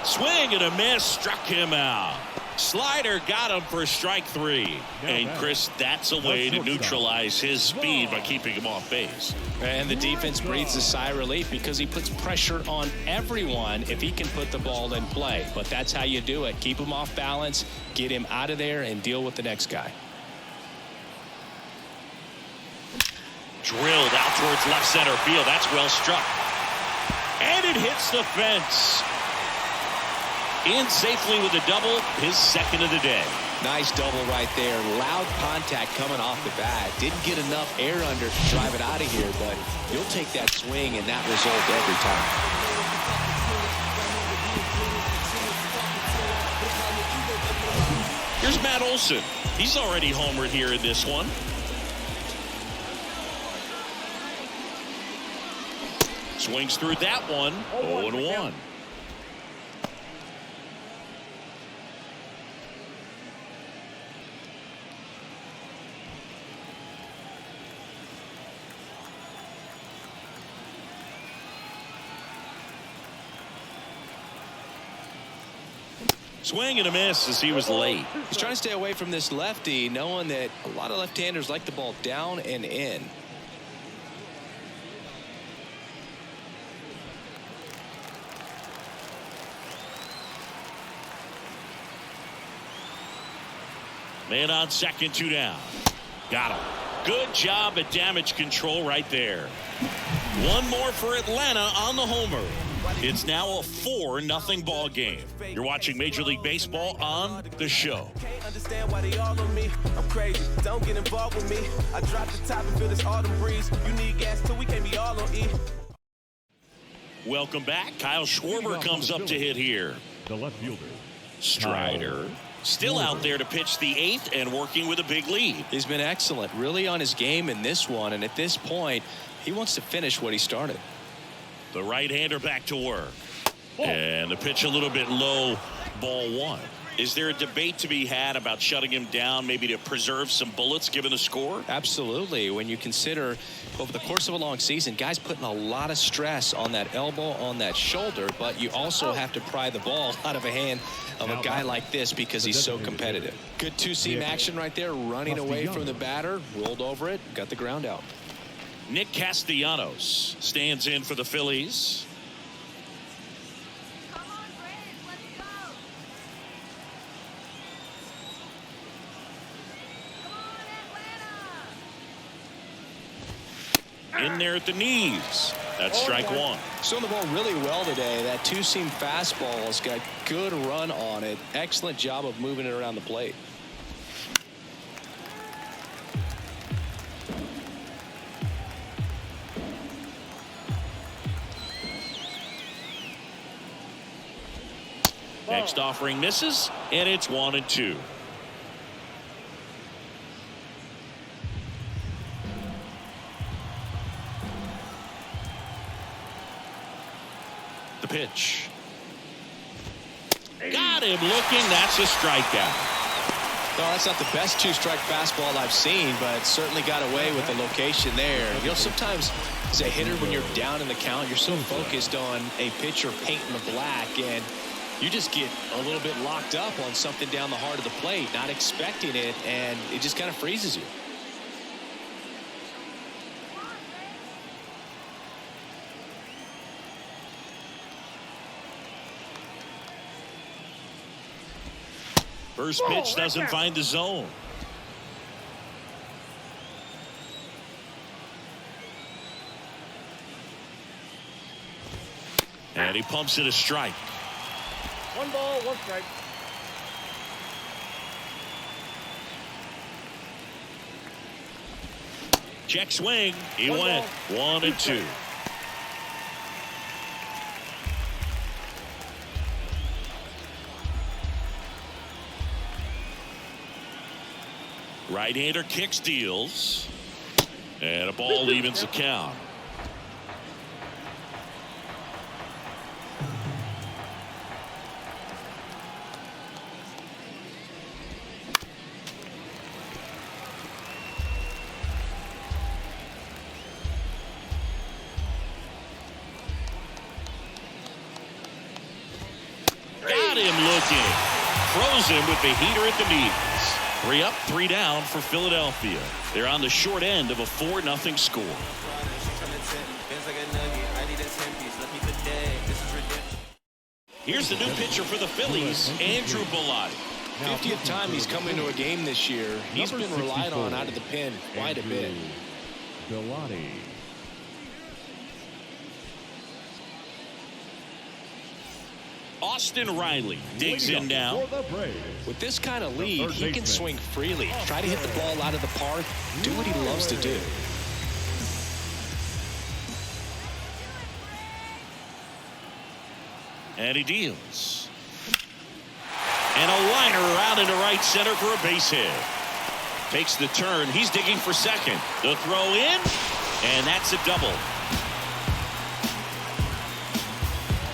Swing and a miss. Struck him out. Slider got him for strike 3. And Chris, that's a way to neutralize his speed by keeping him off base. And the defense breathes a sigh of relief because he puts pressure on everyone if he can put the ball in play. But that's how you do it. Keep him off balance, get him out of there, and deal with the next guy. Drilled out towards left center field. That's well struck. And it hits the fence. In safely with a double, his second of the day. Nice double right there. Loud contact coming off the bat. Didn't get enough air under to drive it out of here, but you'll take that swing and that result every time. Here's Matt Olson. He's already homered here in this one. Swings through that one. 0-1. Swing and a miss as he was late. He's trying to stay away from this lefty, knowing that a lot of left-handers like the ball down and in. Man on second, 2 down. Got him. Good job at damage control right there. One more for Atlanta on the homer. It's now a 4-0 ball game. You're watching Major League Baseball on The Show. Can't understand why they all on me. I'm crazy. Don't get involved with me. I drop the top and feel this autumn breeze. You need gas too. We can't be all on E. Welcome back. Kyle Schwarber comes up to hit here. The left fielder. Strider still out there to pitch the 8th and working with a big lead. He's been excellent, really on his game in this one, and at this point, he wants to finish what he started. The right-hander back to work. And the pitch a little bit low, ball 1. Is there a debate to be had about shutting him down, maybe to preserve some bullets given the score? Absolutely. When you consider over the course of a long season, guys putting a lot of stress on that elbow, on that shoulder, but you also have to pry the ball out of a hand of a guy like this because he's so competitive. Good two-seam action right there, running away from the batter, rolled over it, got the ground out. Nick Castellanos stands in for the Phillies. In there at the knees. That's strike 1. Throwing the ball really well today. That two-seam fastball has got good run on it. Excellent job of moving it around the plate. Next offering misses, and it's 1-2. The pitch. Got him looking. That's a strikeout. No, that's not the best two-strike fastball I've seen, but certainly got away with the location there. You know, sometimes as a hitter, when you're down in the count, you're so focused on a pitcher painting the black, and you just get a little bit locked up on something down the heart of the plate, not expecting it, and it just kind of freezes you. First pitch doesn't find the zone. And he pumps it a strike. 1 ball, 1 strike. Check swing. He went 1-2. Right-hander kick steals. And a ball evens the count. Got him looking. throws him with the heater at the knees. 3 up, 3 down for Philadelphia. They're on the short end of a 4-0 score. Here's the new pitcher for the Phillies, Andrew Bellotti. 50th time he's come into a game this year. He's been relied on out of the pen quite a bit. Bellotti. Austin Riley digs in now. With this kind of lead, he can swing freely, try to hit the ball out of the park, do what he loves to do. And he deals. And a liner out into right center for a base hit. Takes the turn. He's digging for second. The throw in, and that's a double.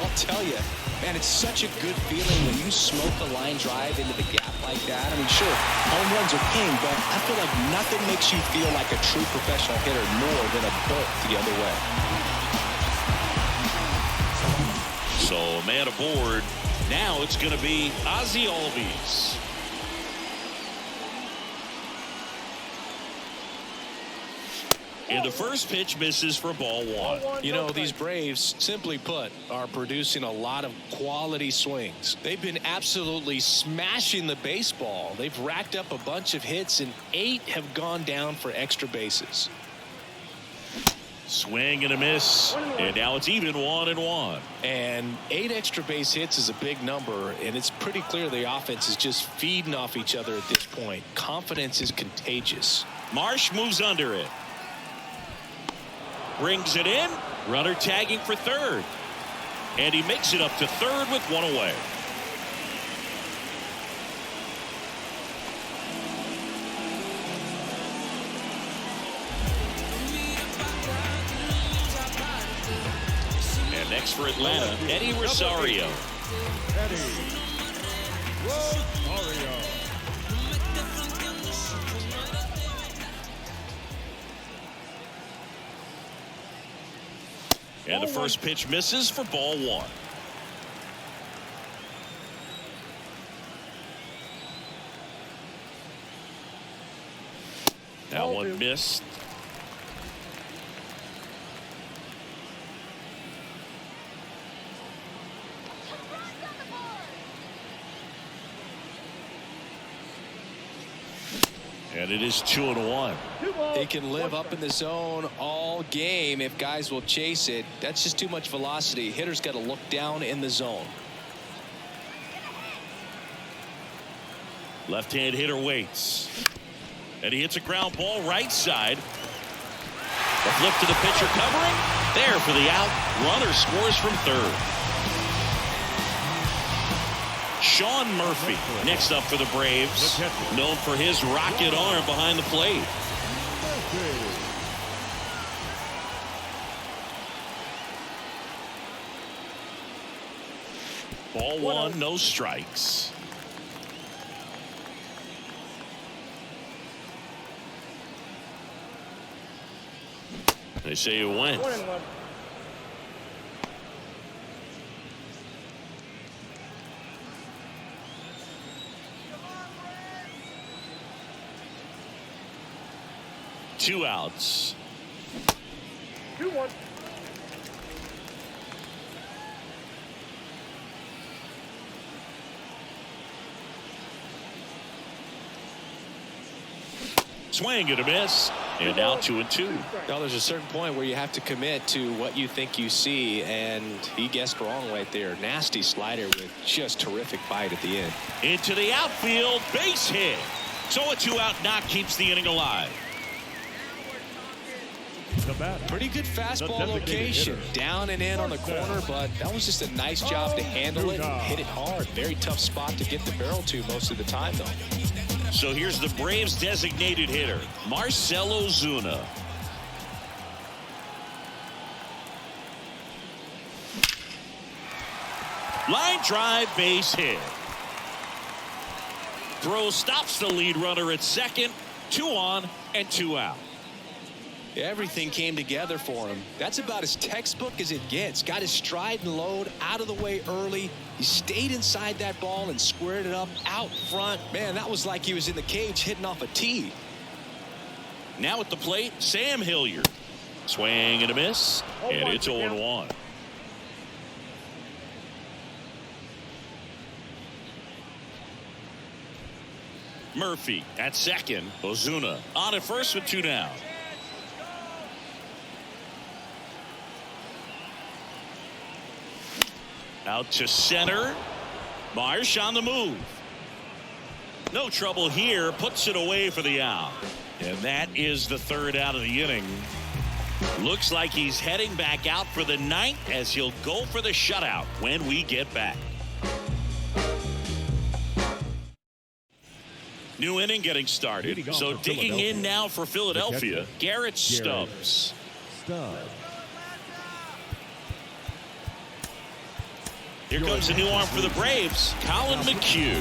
I'll tell you, man, it's such a good feeling when you smoke a line drive into the gap like that. I mean, sure, home runs are king, but I feel like nothing makes you feel like a true professional hitter more than a bolt the other way. So, man aboard. Now it's going to be Ozzie Albies. And the first pitch misses for ball 1. You know, these Braves, simply put, are producing a lot of quality swings. They've been absolutely smashing the baseball. They've racked up a bunch of hits, and 8 have gone down for extra bases. Swing and a miss, and now it's even 1-1. And 8 extra base hits is a big number, and it's pretty clear the offense is just feeding off each other at this point. Confidence is contagious. Marsh moves under it. Brings it in. Runner tagging for third. And he makes it up to third with 1 away. And next for Atlanta, Eddie Rosario. And the first pitch misses for ball 1. That one missed. And it is 2-1. They can live up in the zone all game if guys will chase it. That's just too much velocity. Hitters got to look down in the zone. Left-hand hitter waits. And he hits a ground ball right side. The flip to the pitcher covering. There for the out. Runner scores from third. Sean Murphy next up for the Braves, known for his rocket arm behind the plate. Ball 1, no strikes. They say it went. 1-1. Two outs. 2-1. Swing and a miss. And now 2-2. Now there's a certain point where you have to commit to what you think you see, and he guessed wrong right there. Nasty slider with just terrific bite at the end. Into the outfield, base hit. So a 2-out knock keeps the inning alive. Pretty good fastball location, down and in on the corner, but that was just a nice job to handle it and hit it hard. Very tough spot to get the barrel to most of the time, though. So here's the Braves designated hitter, Marcell Ozuna. Line drive, base hit. Throw stops the lead runner at second. 2 on and 2 out. Everything came together for him. That's about as textbook as it gets. Got his stride and load out of the way early. He stayed inside that ball and squared it up out front. Man, that was like he was in the cage hitting off a tee. Now at the plate, Sam Hilliard. Swing and a miss, and it's 0-1. Murphy at second. Ozuna on at first with 2 down. Out to center. Marsh on the move. No trouble here. Puts it away for the out. And that is the 3rd out of the inning. Looks like he's heading back out for the 9th as he'll go for the shutout when we get back. New inning getting started. So digging in now for Philadelphia, Garrett Stubbs. Here comes a new arm for the Braves, Colin McHugh.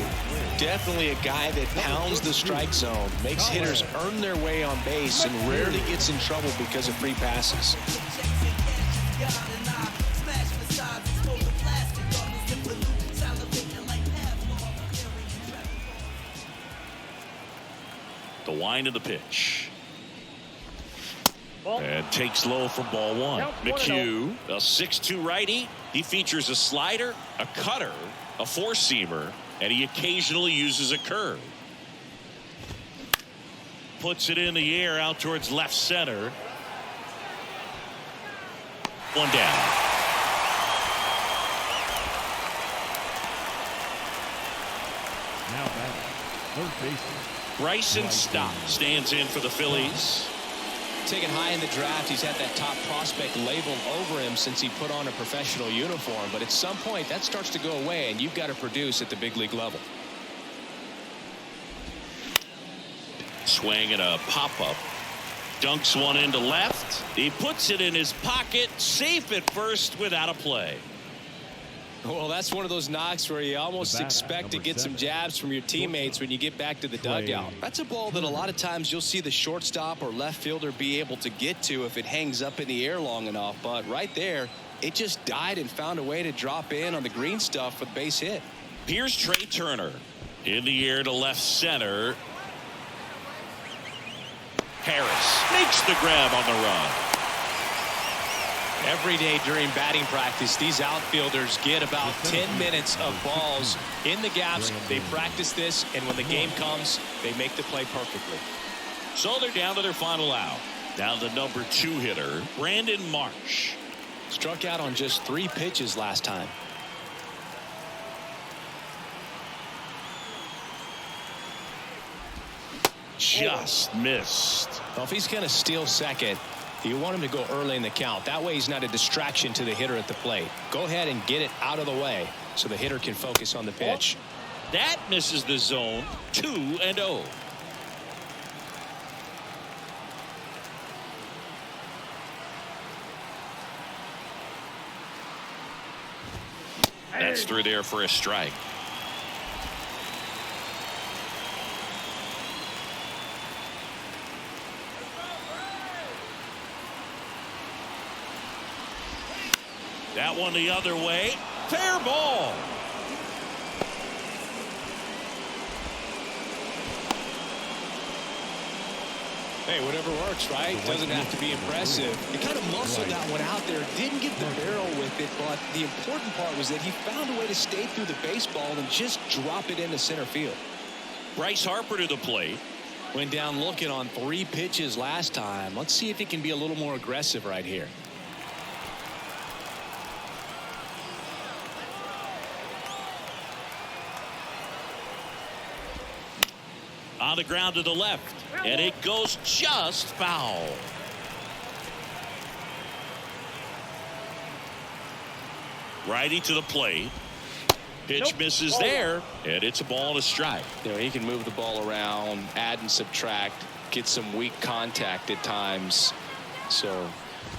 Definitely a guy that pounds the strike zone, makes hitters earn their way on base, and rarely gets in trouble because of free passes. The wind of the pitch. And takes low for ball 1. McHugh, a 6'2" righty. He features a slider, a cutter, a four-seamer, and he occasionally uses a curve. Puts it in the air out towards left center. 1 down. Now batting, third baseman Bryson Stott stands in for the Phillies. Taken high in the draft, he's had that top prospect labeled over him since he put on a professional uniform. But at some point, that starts to go away, and you've got to produce at the big league level. Swing and a pop-up. Dunks one into left. He puts it in his pocket, safe at first without a play. Well, that's one of those knocks where you almost expect to get some jabs from your teammates when you get back to the dugout. That's a ball that a lot of times you'll see the shortstop or left fielder be able to get to if it hangs up in the air long enough. But right there, it just died and found a way to drop in on the green stuff for the base hit. Here's Trey Turner in the air to left center. Harris makes the grab on the run. Every day during batting practice, these outfielders get about 10 minutes of balls in the gaps. They practice this, and when the game comes, they make the play perfectly. So they're down to their final out. Down to number 2 hitter, Brandon Marsh. Struck out on just 3 pitches last time. Just missed. Well, if he's going to steal second, you want him to go early in the count. That way he's not a distraction to the hitter at the plate. Go ahead and get it out of the way so the hitter can focus on the pitch. That misses the zone. 2-0. That's through there for a strike. That one the other way. Fair ball. Hey, whatever works, right? Doesn't have to be impressive. He kind of muscled that one out there. Didn't get the barrel with it, but the important part was that he found a way to stay through the baseball and just drop it into center field. Bryce Harper to the plate. Went down looking on 3 pitches last time. Let's see if he can be a little more aggressive right here. On the ground to the left, and it goes just foul. Righty to the plate. Pitch misses there, and it's a ball and a strike. You know, he can move the ball around, add and subtract, get some weak contact at times. So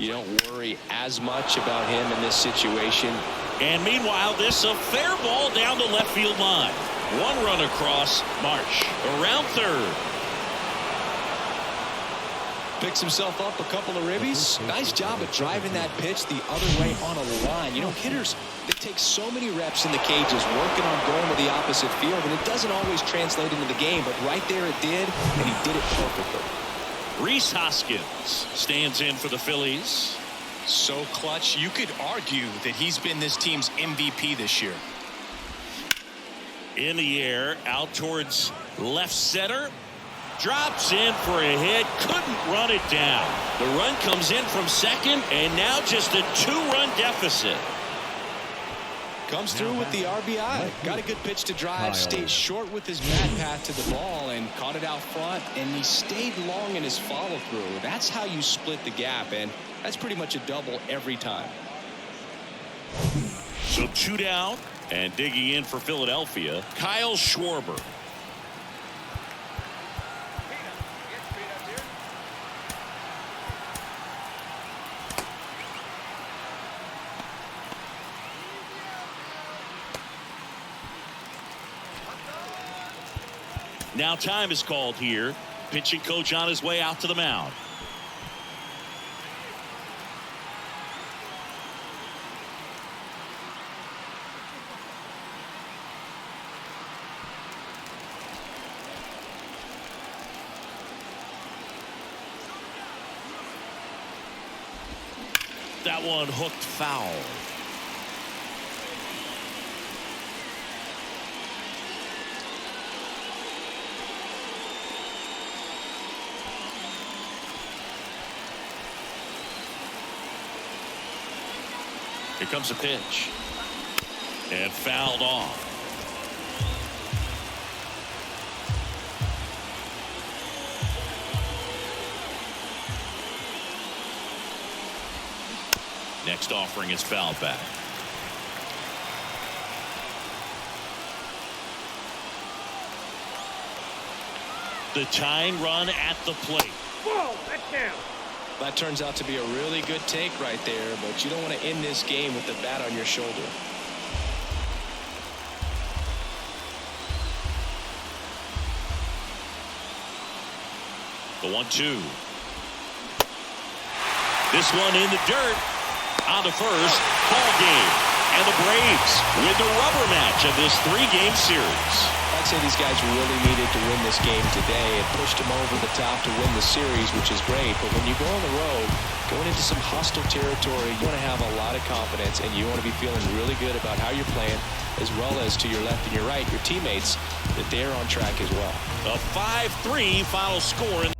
you don't worry as much about him in this situation. And meanwhile, this a fair ball down the left field line. 1 run across. Marsh around third. Picks himself up a couple of ribbies. Nice job of driving that pitch the other way on a line. You know, hitters, they take so many reps in the cages working on going to the opposite field, and it doesn't always translate into the game, but right there it did, and he did it perfectly. Rhys Hoskins stands in for the Phillies. So clutch, you could argue that he's been this team's MVP this year. In the air, out towards left center. Drops in for a hit. Couldn't run it down. The run comes in from second, and now just a 2-run deficit. Comes through with the RBI. Got a good pitch to drive. Stayed short with his bat path to the ball and caught it out front. And he stayed long in his follow through. That's how you split the gap. And that's pretty much a double every time. So 2 down and digging in for Philadelphia, Kyle Schwarber. Now time is called here. Pitching coach on his way out to the mound. That one hooked foul. Here comes a pitch. And fouled off. Next offering is fouled back. The tying run at the plate. Whoa, that counts. That turns out to be a really good take right there, but you don't want to end this game with the bat on your shoulder. The 1-2. This one in the dirt. On the first. Ball game. And the Braves win the rubber match of this 3-game series. I'd say these guys really needed to win this game today. It pushed them over the top to win the series, which is great. But when you go on the road, going into some hostile territory, you want to have a lot of confidence, and you want to be feeling really good about how you're playing, as well as to your left and your right, your teammates, that they're on track as well. A 5-3 final score.